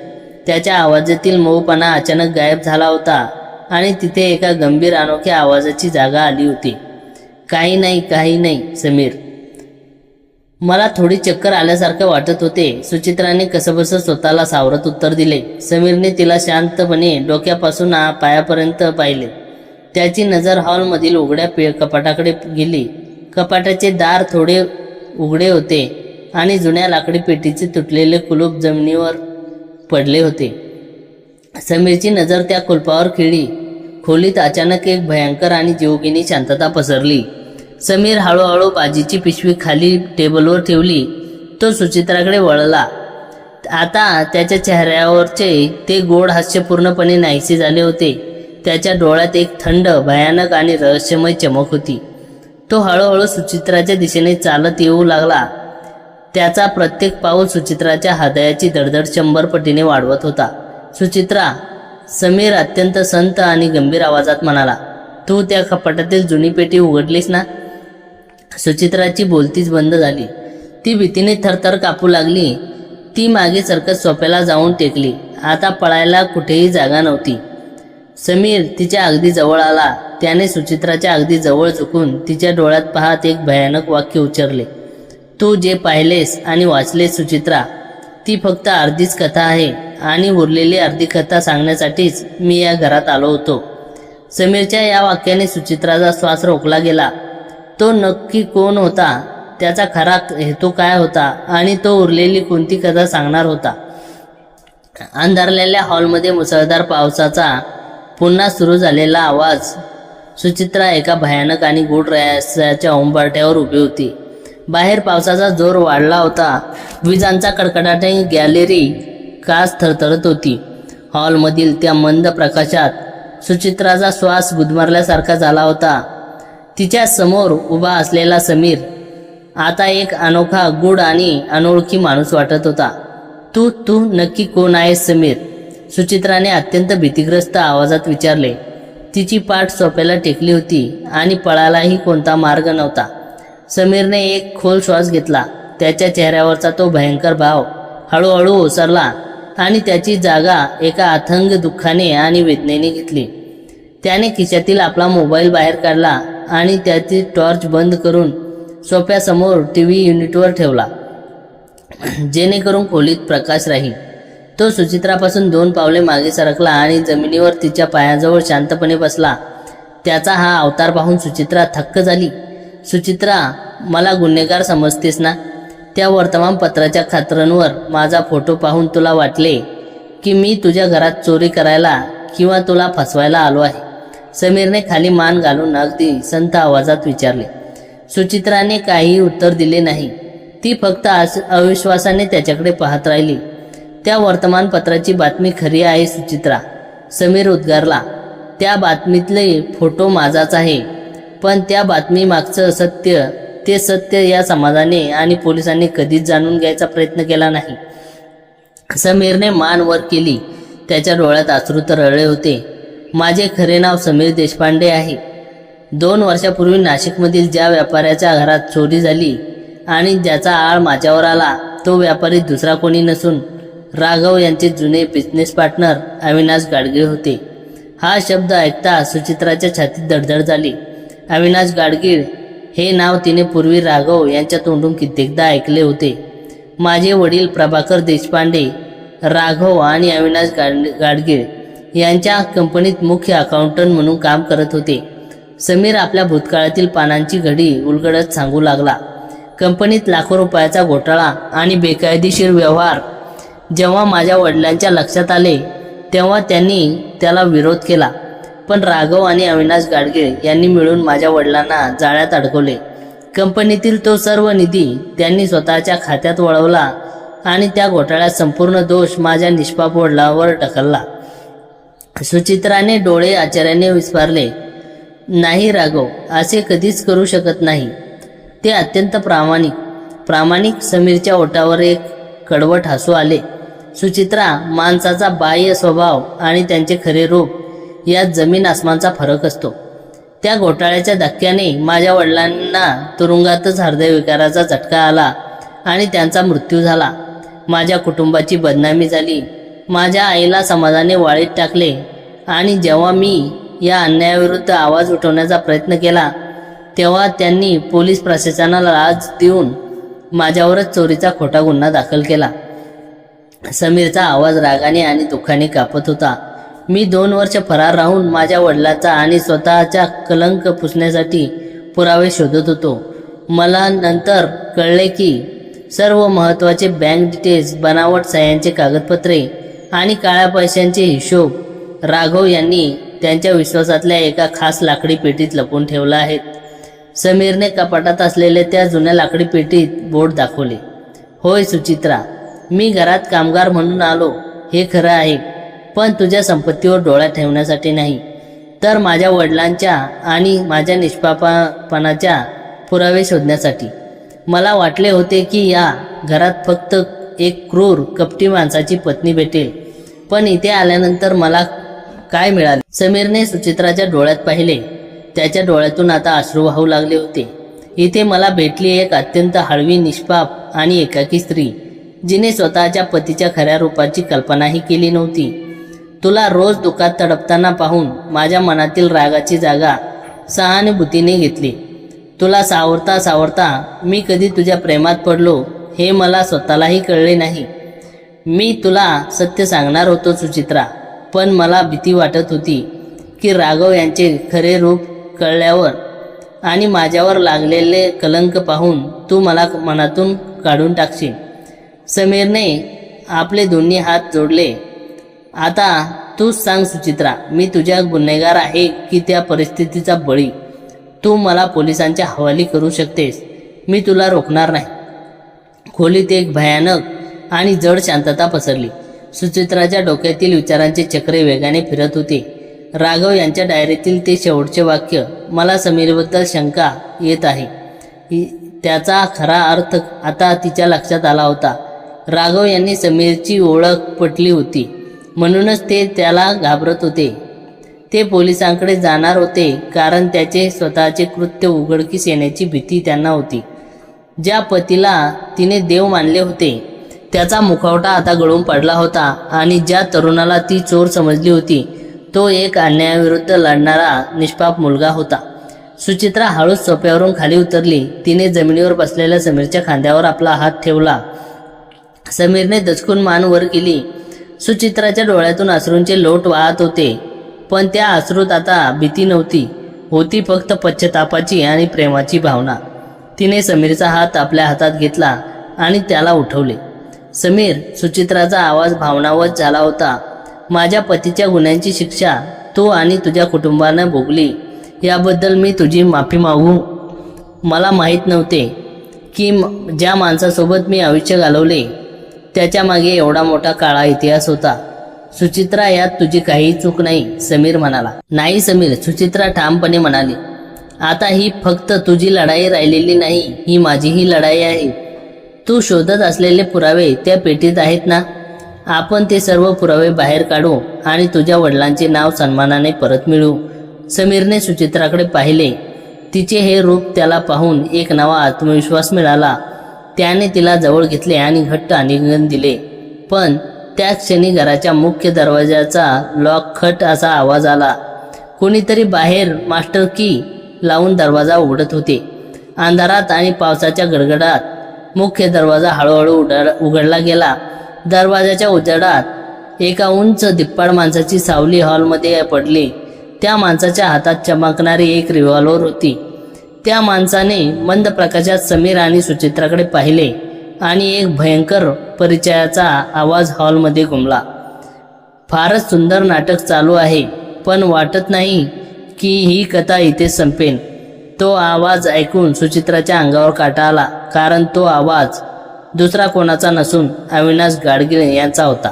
त्याच्या आवाजातील मऊपणा अचानक गायब झाला होता आणि तिथे एका गंभीर अनोख्या आवाजाची जागा आली होती. काही नाही समीर. मला थोडी चक्कर आल्यासारखं वाटत होते, सुचित्राने कसंबसं स्वतःला सावरत उत्तर दिले. समीरने तिला शांतपणे डोक्यापासून पायापर्यंत पाहिले. त्याची नजर हॉलमधील उघड्या कपाटाकडे गेली. कपाटाचे दार थोडे उघडे होते आणि जुन्या लाकडी पेटीचे तुटलेले कुलूप जमिनीवर पडले होते. समीरची नजर त्या कुलपावर खिळली. खोलीत अचानक एक भयंकर आणि जीवघेणी शांतता पसरली. समीर हळूहळू भाजीची पिशवी खाली टेबलवर ठेवली. तो सुचित्राकडे वळला. आता त्याच्या चेहऱ्यावरचे ते गोड हास्य पूर्णपणे नाहीसे झाले होते. त्याच्या डोळ्यात एक थंड, भयानक आणि रहस्यमय चमक होती. तो हळूहळू सुचित्राच्या दिशेने चालत येऊ लागला. त्याचा प्रत्येक पाऊल सुचित्राच्या हृदयाची धडधड 100 पटीने वाढवत होता. सुचित्रा, समीर अत्यंत संत आणि गंभीर आवाजात म्हणाला. तू त्या कपाटातील जुनी पेटी उघडलीस ना? सुचित्राची बोलतीच बंद झाली. ती भीतीने थरथर कापू लागली. ती मागे सरकत सोफ्याला जाऊन टेकली. आता पळायला कुठेही जागा नव्हती. समीर तिच्या अगदी जवळ आला. त्याने सुचित्राच्या अगदी जवळ झुकून तिच्या डोळ्यात पाहत एक भयानक वाक्य उच्चारले. तू जे पाहिलेस आणि वाचलेस सुचित्रा, ती फक्त अर्धीच कथा आहे आणि उरलेली अर्धी कथा सांगण्यासाठीच मी या घरात आलो होतो. समीरच्या या वाक्याने सुचित्राचा श्वास रोखला गेला. तो नक्की कोण होता? त्याचा खरा हेतू काय होता? आणि तो उरलेली कोणती कथा सांगणार होता? अंधारलेल्या हॉलमध्ये मुसळधार पावसाचा पुन्हा सुरू झालेला आवाज. सुचित्रा एका भयानक आणि गूढ रहस्याच्या उंबरठ्यावर उभी होती. बाहेर पावसाचा जोर वाढला होता. विजांचा कडकडाटाने गॅलरी काच थरथरत होती. हॉलमधील त्या मंद प्रकाशात सुचित्राचा श्वास गुदमरल्यासारखा झाला होता. तिच्या समोर उभा असलेला समीर आता एक अनोखा, गूढ आणि अनोळखी माणूस वाटत होता. तू नक्की कोण आहेस समीर? सुचित्राने अत्यंत भीतीग्रस्त आवाजात विचारले. तिची पाठ सोफ्याला टेकली होती आणि पळायलाही कोणता मार्ग नव्हता. समीरने एक खोल श्वास घेतला. त्याच्या चेहऱ्यावरचा तो भयंकर भाव हळूहळू ओसरला आणि त्याची जागा एका अथंग दुःखाने आणि वेदनेने घेतली. त्याने खिशातील आपला मोबाईल बाहेर काढला आणि त्याची टॉर्च बंद करून सोफ्यासमोर टीव्ही युनिटवर ठेवला, जेणेकरून खोलीत प्रकाश राहील. तो सुचित्रापासून 2 पावले मागे सरकला आणि जमिनीवर तिच्या पायाजवळ शांतपणे बसला. त्याचा हा अवतार पाहून सुचित्रा थक्क झाली. सुचित्रा, मला गुन्हेगार समजतेस ना? त्या वर्तमानपत्राच्या खात्रणवर माझा फोटो पाहून तुला वाटले की मी तुझ्या घरात चोरी करायला किंवा तुला फसवायला आलो आहे? समीरने खाली मान घालून अगदी संथ आवाजात विचारले. सुचित्राने काहीही उत्तर दिले नाही. ती फक्त अविश्वासाने त्याच्याकडे पाहत राहिली. त्या वर्तमानपत्राची बातमी खरी आहे सुचित्रा, समीर उद्गारला. त्या बातमीतले फोटो माझाच आहे, पण त्या बातमीमागचं सत्य, ते सत्य या समाजाने आणि पोलिसांनी कधीच जाणून घ्यायचा प्रयत्न केला नाही. समीरने मान वर केली. त्याच्या डोळ्यात अश्रू तरळले होते. माझे खरे नाव समीर देशपांडे आहे. 2 वर्षापूर्वी नाशिकमधील ज्या व्यापाऱ्याच्या घरात चोरी झाली आणि ज्याचा आळ माझ्यावर आला, तो व्यापारी दुसरा कोणी नसून राघव यांचे जुने बिझनेस पार्टनर अविनाश गाडगीळ होते. हा शब्द ऐकता सुचित्राच्या छातीत धडधड झाली. अविनाश गाडगीळ हे नाव तिने पूर्वी राघव यांच्या तोंडून कित्येकदा ऐकले होते. माझे वडील प्रभाकर देशपांडे राघव आणि अविनाश गाडगीळ यांच्या कंपनीत मुख्य अकाउंटंट म्हणून काम करत होते. समीर आपल्या भूतकाळातील पानांची घडी उलगडत सांगू लागला. कंपनीत लाखो रुपयाचा घोटाळा आणि बेकायदेशीर व्यवहार जेव्हा माझ्या वडिलांच्या लक्षात आले, तेव्हा त्यांनी त्याला विरोध केला. पण राघव आणि अविनाश गाडगीळ यांनी मिळून माझ्या वडिलांना जाळ्यात अडकवले. कंपनीतील तो सर्व निधी त्यांनी स्वतःच्या खात्यात वळवला आणि त्या घोटाळ्यात संपूर्ण दोष माझ्या निष्पाप वडिलांवर ढकलला. सुचित्राने डोळे आश्चर्याने विस्फारले. नाही राघव, असे कधीच करू शकत नाही. ते अत्यंत प्रामाणिक. समीरच्या ओठावर एक कडवट हसू आले. सुचित्रा, माणसाचा बाह्य स्वभाव आणि त्यांचे खरे रूप यात जमीन आसमानचा फरक असतो. त्या घोटाळ्याच्या धक्क्याने माझ्या वडिलांना तुरुंगातच हृदयविकाराचा झटका आला आणि त्यांचा मृत्यू झाला. माझ्या कुटुंबाची बदनामी झाली. माझ्या आईला समाजाने वाळीत टाकले आणि जेव्हा मी या अन्यायाविरुद्ध आवाज उठवण्याचा प्रयत्न केला तेव्हा त्यांनी पोलीस प्रशासनाला लाच देऊन माझ्यावरच चोरीचा खोटा गुन्हा दाखल केला. समीरचा आवाज रागाने आणि दुःखाने कापत होता. मी 2 वर्ष फरार राहून माझ्या वडिलांचा आणि स्वतःचा कलंक पुसण्यासाठी पुरावे शोधत होतो. मला नंतर कळले की सर्व महत्त्वाचे बँक डिटेल्स, बनावट सह्यांचे कागदपत्रे आणि काळ्या पैशांचे हिशोब राघव यांनी त्यांच्या विश्वासातल्या एका खास लाकडी पेटीत लपवून ठेवला आहेत. समीरने कपाटात असलेल्या त्या जुन्या लाकडी पेटीत बोट दाखवले. होय सुचित्रा, मी घरात कामगार म्हणून आलो हे खरं आहे, पण तुझ्या संपत्तीवर डोळा ठेवण्यासाठी नाही, तर माझ्या वडिलांच्या आणि माझ्या निष्पापपणाच्या पुरावे शोधण्यासाठी. मला वाटले होते की या घरात फक्त एक क्रूर कपटी माणसाची पत्नी भेटेल, पण इथे आल्यानंतर मला काय मिळाले? समीरने सुचित्राच्या डोळ्यात पाहिले. त्याच्या डोळ्यातून आता अश्रू वाहू लागले होते. इथे मला भेटली एक अत्यंत हळवी, निष्पाप आणि एकाकी स्त्री, जिने स्वतःच्या पतीच्या खऱ्या रूपाची कल्पनाही केली नव्हती. तुला रोज दुःखात तडपताना पाहून माझ्या मनातील रागाची जागा सहानुभूतीने घेतली. तुला सावरता सावरता मी कधी तुझ्या प्रेमात पडलो हे मला स्वतःलाही कळले नाही. मी तुला सत्य सांगणार होतो सुचित्रा, पण मला भीती वाटत होती की राघव यांचे खरे रूप कळल्यावर आणि माझ्यावर लागलेले कलंक पाहून तू मला मनातून काढून टाकशील. समीरने आपले दोन्ही हात जोडले. आता तूच सांग सुचित्रा, मी तुझ्या गुन्हेगार आहे की त्या परिस्थितीचा बळी? तू मला पोलिसांच्या हवाली करू शकतेस, मी तुला रोखणार नाही. खोलीत एक भयानक आणि जड शांतता पसरली. सुचित्राच्या डोक्यातील विचारांचे चक्रे वेगाने फिरत होते. राघव यांच्या डायरीतील ते शेवटचे वाक्य, मला समीरबद्दल शंका येत आहे, त्याचा खरा अर्थ आता तिच्या लक्षात आला होता. राघव यांनी समीरची ओळख पटली होती, म्हणूनच ते त्याला घाबरत होते. ते पोलिसांकडे जाणार होते कारण त्याचे स्वतःचे कृत्य उघडकीस येण्याची भीती त्यांना होती. ज्या पतीला तिने देव मानले होते त्याचा मुखवटा आता गळून पडला होता आणि ज्या तरुणाला ती चोर समजली होती तो एक अन्यायाविरुद्ध लढणारा निष्पाप मुलगा होता. सुचित्रा हळूच सोफ्यावरून खाली उतरली. तिने जमिनीवर बसलेल्या समीरच्या खांद्यावर आपला हात ठेवला. समीरने दचकून मान वर केली. सुचित्राच्या डोळ्यातून अश्रूंचे लोट वाहत होते, पण त्या अश्रूत आता भीती नव्हती, होती फक्त पश्चातापाची आणि प्रेमाची भावना. तिने समीरचा हात आपल्या हातात घेतला आणि त्याला उठवले. समीर, सुचित्राचा आवाज भावनावत झाला होता. माझ्या पतीच्या गुन्ह्यांची शिक्षा तू आणि तुझ्या कुटुंबानं भोगली, याबद्दल मी तुझी माफी मागू. मला माहीत नव्हते की ज्या माणसासोबत मी आयुष्य घालवले त्याच्या मागे एवढा मोठा काळा इतिहास होता. सुचित्रा, यात तुझी काही चूक नाही, समीर म्हणाला. नाही समीर, सुचित्रा ठामपणे म्हणाली. आता ही फक्त तुझी लढाई राहिलेली नाही, ही माझीही लढाई आहे. तू शोधत असलेले पुरावे त्या पेटीत आहेत ना? आपण ते सर्व पुरावे बाहेर काढू आणि तुझ्या वडिलांचे नाव सन्मानाने परत मिळवू. समीरने सुचित्राकडे पाहिले. तिचे हे रूप त्याला पाहून एक नवा आत्मविश्वास मिळाला. त्याने तिला जवळ घेतले आणि घट्ट आलिंगन दिले. पण त्याच क्षणी घराच्या मुख्य दरवाजाचा लॉक खट असा आवाज आला. कोणीतरी बाहेर मास्टर की लावून दरवाजा उघडत होते. अंधारात आणि पावसाच्या गडगडात मुख्य दरवाजा हळूहळू उघडला गेला. दरवाजाच्या उजेडात एका उंच धिप्पाड माणसाची सावली हॉलमध्ये पडली. त्या माणसाच्या हातात चमकणारी एक रिव्हॉल्वर होती. त्या माणसाने मंद प्रकाशात समीर आणि सुचित्राकडे पाहिले आणि एक भयंकर परिचयाचा आवाज हॉलमध्ये घुमला. फारच सुंदर नाटक चालू आहे, पण वाटत नाही की ही कथा इथे संपेल. तो आवाज ऐकून सुचित्राच्या अंगावर काटा आला, कारण तो आवाज दुसरा कोणाचा नसून अविनाश गाडगीळ यांचा होता.